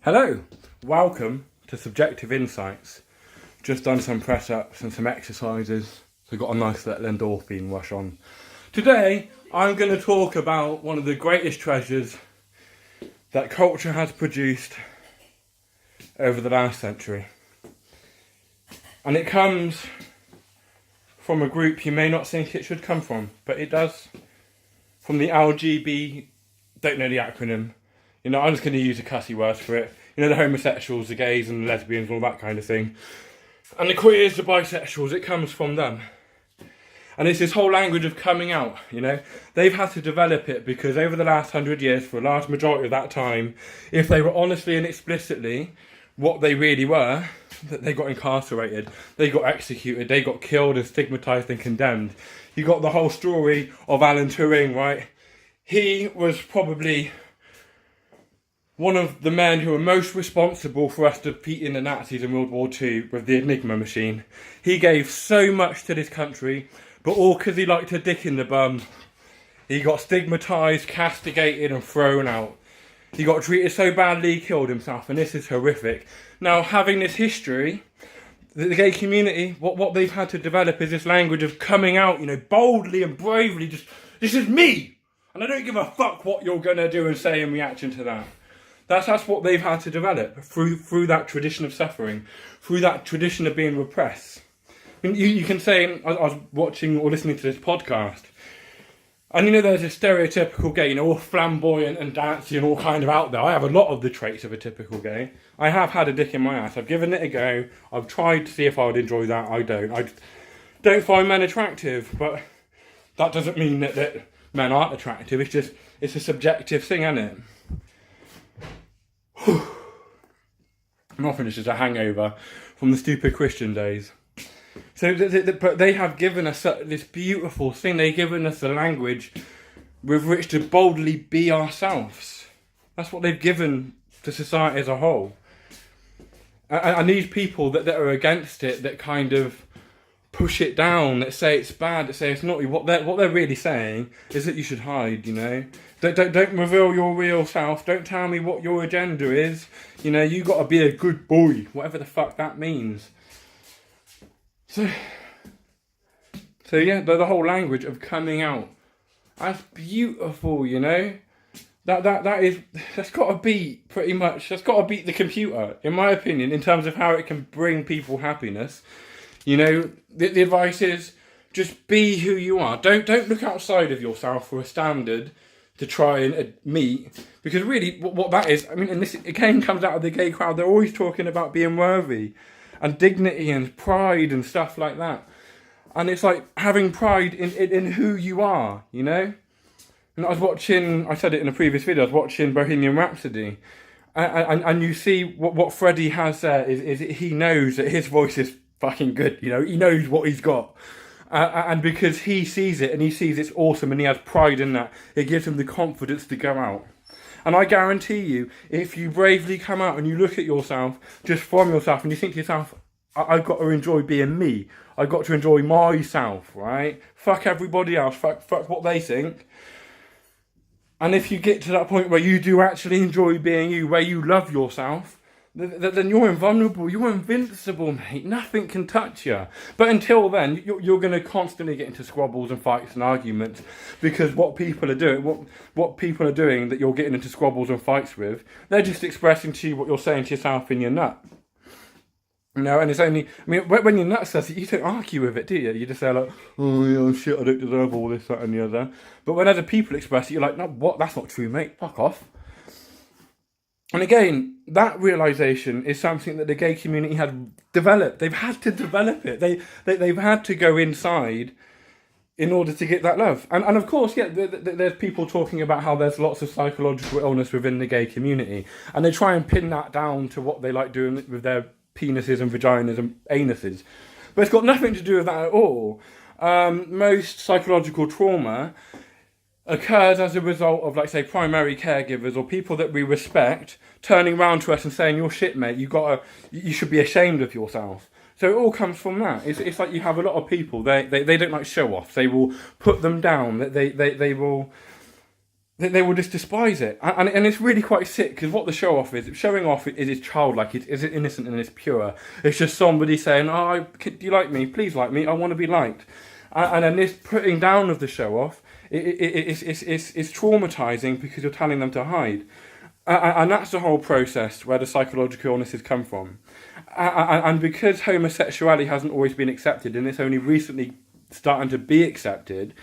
Hello, welcome to Subjective Insights. Just done some press ups and some exercises, so got a nice little endorphin rush on. Today, I'm going to talk about one of the greatest treasures that culture has produced over the last century. And it comes from a group you may not think it should come from, but it does. From the LGB, don't know the acronym. I'm just going to use a cussy word for it. The homosexuals, the gays and the lesbians, all that kind of thing. And the queers, the bisexuals, it comes from them. And it's this whole language of coming out, They've had to develop it because over the last 100 years, for a large majority of that time, if they were honestly and explicitly what they really were, that they got incarcerated, they got executed, they got killed and stigmatised and condemned. You got the whole story of Alan Turing, right? He was probably one of the men who were most responsible for us defeating the Nazis in World War II with the Enigma machine. He gave so much to this country, but all because he liked a dick in the bum. He got stigmatised, castigated and thrown out. He got treated so badly he killed himself, and this is horrific. Now, having this history, the gay community, what they've had to develop is this language of coming out, boldly and bravely, just, this is me! And I don't give a fuck what you're going to do and say in reaction to that. That's what they've had to develop through that tradition of suffering, through that tradition of being repressed. I mean, you can say, I was watching or listening to this podcast, and there's a stereotypical gay, all flamboyant and dancing and all kind of out there. I have a lot of the traits of a typical gay. I have had a dick in my ass. I've given it a go. I've tried to see if I would enjoy that. I don't. I don't find men attractive, but that doesn't mean that men aren't attractive. It's a subjective thing, isn't it? I'm often just a hangover from the stupid Christian days. So, but they have given us this beautiful thing. They've given us a language with which to boldly be ourselves. That's what they've given to society as a whole. And these people that are against it, that kind of push it down, that say it's bad, that say it's naughty, what they're really saying is that you should hide, Don't reveal your real self. Don't tell me what your agenda is. You got to be a good boy, whatever the fuck that means. So yeah, the whole language of coming out. That's beautiful, That's got to beat pretty much. That's got to beat the computer, in my opinion, in terms of how it can bring people happiness. The advice is just be who you are. Don't look outside of yourself for a standard to try and meet, because really what that is, and this again comes out of the gay crowd, they're always talking about being worthy and dignity and pride and stuff like that, and it's like having pride in who you are, And I was watching, I said it in a previous video, I was watching Bohemian Rhapsody, and you see what Freddie has there is he knows that his voice is fucking good, he knows what he's got. And because he sees it and he sees it's awesome and he has pride in that, it gives him the confidence to go out. And I guarantee you, if you bravely come out and you look at yourself, just from yourself, and you think to yourself, I've got to enjoy being me. I've got to enjoy myself, right? Fuck everybody else, fuck what they think. And if you get to that point where you do actually enjoy being you, where you love yourself, then you're invulnerable, you're invincible, mate. Nothing can touch you. But until then, you're going to constantly get into squabbles and fights and arguments, because what people are doing that you're getting into squabbles and fights with, they're just expressing to you what you're saying to yourself in your nut. And it's only, when your nut says it, you don't argue with it, do you? You just say like, oh yeah, shit, I don't deserve all this, that and the other. But when other people express it, you're like, no, what? That's not true, mate. Fuck off. And again, that realisation is something that the gay community had developed. They've had to develop it. They've had to go inside in order to get that love. And of course, yeah, there's people talking about how there's lots of psychological illness within the gay community. And they try and pin that down to what they like doing with their penises and vaginas and anuses. But it's got nothing to do with that at all. Most psychological trauma occurs as a result of, like, say, primary caregivers or people that we respect turning around to us and saying, "You're shit, mate. You should be ashamed of yourself." So it all comes from that. It's like you have a lot of people. They don't like show off. They will put them down. They will they will just despise it, and it's really quite sick because what the showing off is childlike, is innocent and it's pure. It's just somebody saying, "Oh, do you like me? Please like me. I want to be liked," and then this putting down of the show off, it's traumatizing because you're telling them to hide, and that's the whole process where the psychological illnesses come from, and because homosexuality hasn't always been accepted and it's only recently starting to be accepted.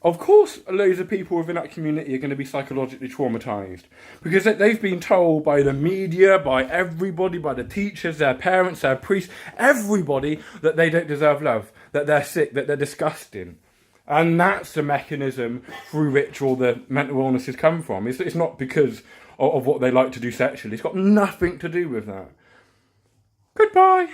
Of course, loads of people within that community are going to be psychologically traumatised because they've been told by the media, by everybody, by the teachers, their parents, their priests, everybody that they don't deserve love, that they're sick, that they're disgusting. And that's the mechanism through which all the mental illnesses come from. It's not because of what they like to do sexually. It's got nothing to do with that. Goodbye.